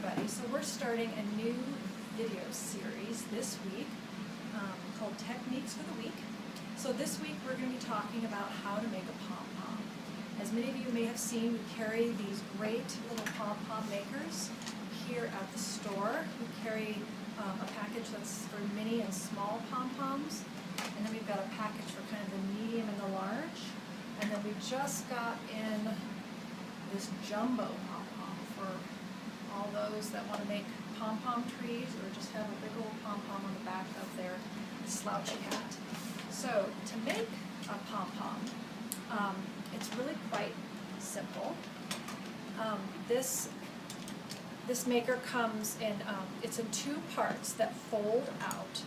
everybody. So we're starting a new video series this week called Techniques for the Week. So this week we're going to be talking about how to make a pom-pom. As many of you may have seen, we carry these great little pom-pom makers here at the store. We carry a package that's for mini and small pom-poms, and then we've got a package for kind of the medium and the large, and then we just got in this jumbo pom-pom for all those that want to make pom-pom trees or just have a big old pom-pom on the back of their slouchy hat. So to make a pom-pom, it's really quite simple. This maker comes in, it's in two parts that fold out,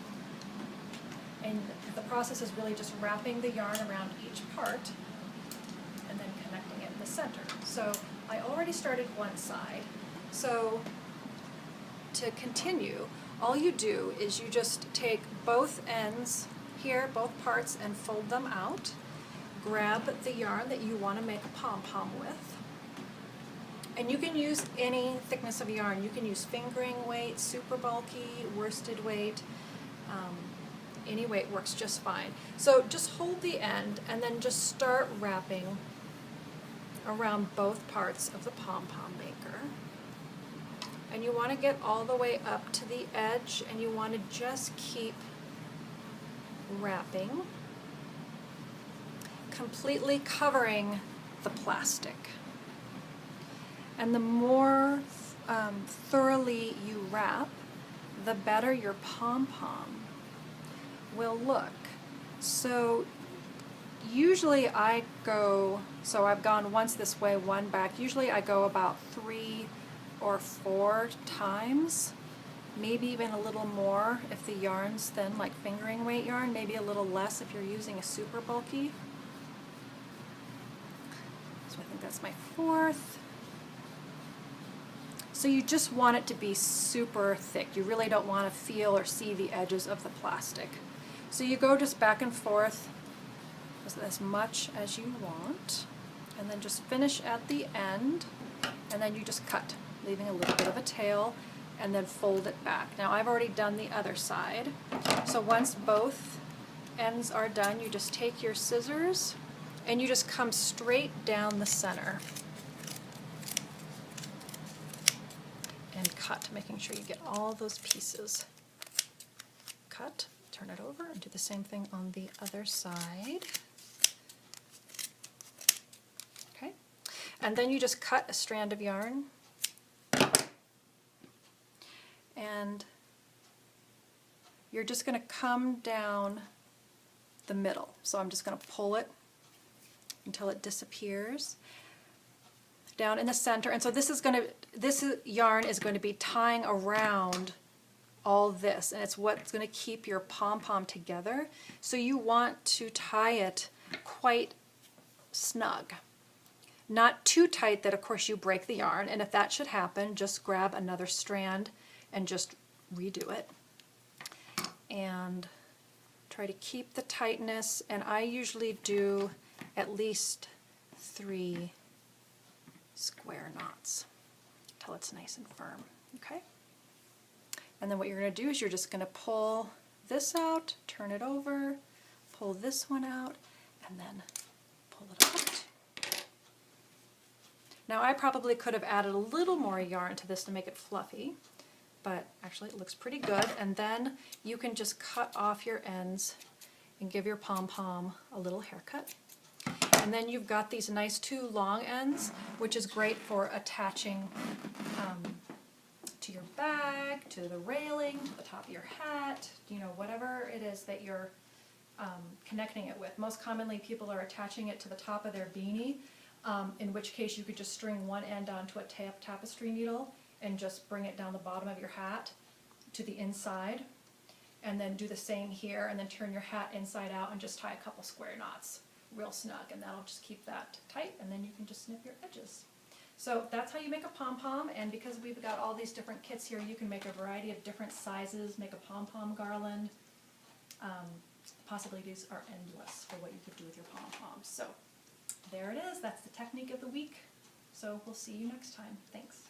and the process is really just wrapping the yarn around each part and then connecting it in the center. So I already started one side. So to continue, all you do is you just take both ends here, both parts, and fold them out. Grab the yarn that you want to make a pom-pom with. And you can use any thickness of yarn. You can use fingering weight, super bulky, worsted weight. Any weight works just fine. So just hold the end and then just start wrapping around both parts of the pom-pom maker. And you want to get all the way up to the edge, and you want to just keep wrapping, completely covering the plastic. And the more thoroughly you wrap, the better your pom-pom will look. So usually I've gone once this way, one back. Usually I go about 3 or 4 times, maybe even a little more if the yarn's thin, like fingering weight yarn, maybe a little less if you're using a super bulky. So I think that's my 4th. So you just want it to be super thick. You really don't want to feel or see the edges of the plastic. So you go just back and forth as much as you want, and then just finish at the end, and then you just cut, leaving a little bit of a tail, and then fold it back. Now I've already done the other side. So once both ends are done, you just take your scissors and you just come straight down the center and cut, making sure you get all those pieces. Cut, turn it over, and do the same thing on the other side. Okay, and then you just cut a strand of yarn, and you're just going to come down the middle. So I'm just going to pull it until it disappears down in the center. And so this yarn is going to be tying around all this, and it's what's going to keep your pom-pom together. So you want to tie it quite snug. Not too tight that of course you break the yarn, and if that should happen, just grab another strand and just redo it. And try to keep the tightness, and I usually do at least 3 square knots until it's nice and firm. Okay? And then what you're going to do is you're just going to pull this out, turn it over, pull this one out, and then pull it out. Now I probably could have added a little more yarn to this to make it fluffy, but actually it looks pretty good. And then you can just cut off your ends and give your pom-pom a little haircut. And then you've got these nice 2 long ends, which is great for attaching to your bag, to the railing, to the top of your hat, you know, whatever it is that you're connecting it with. Most commonly people are attaching it to the top of their beanie, in which case you could just string one end onto a tapestry needle and just bring it down the bottom of your hat to the inside, and then do the same here, and then turn your hat inside out and just tie a couple square knots real snug, and that'll just keep that tight, and then you can just snip your edges. So that's how you make a pom-pom, and because we've got all these different kits here, you can make a variety of different sizes, make a pom-pom garland. Possibilities are endless for what you could do with your pom-poms. So there it is, that's the technique of the week. So we'll see you next time. Thanks.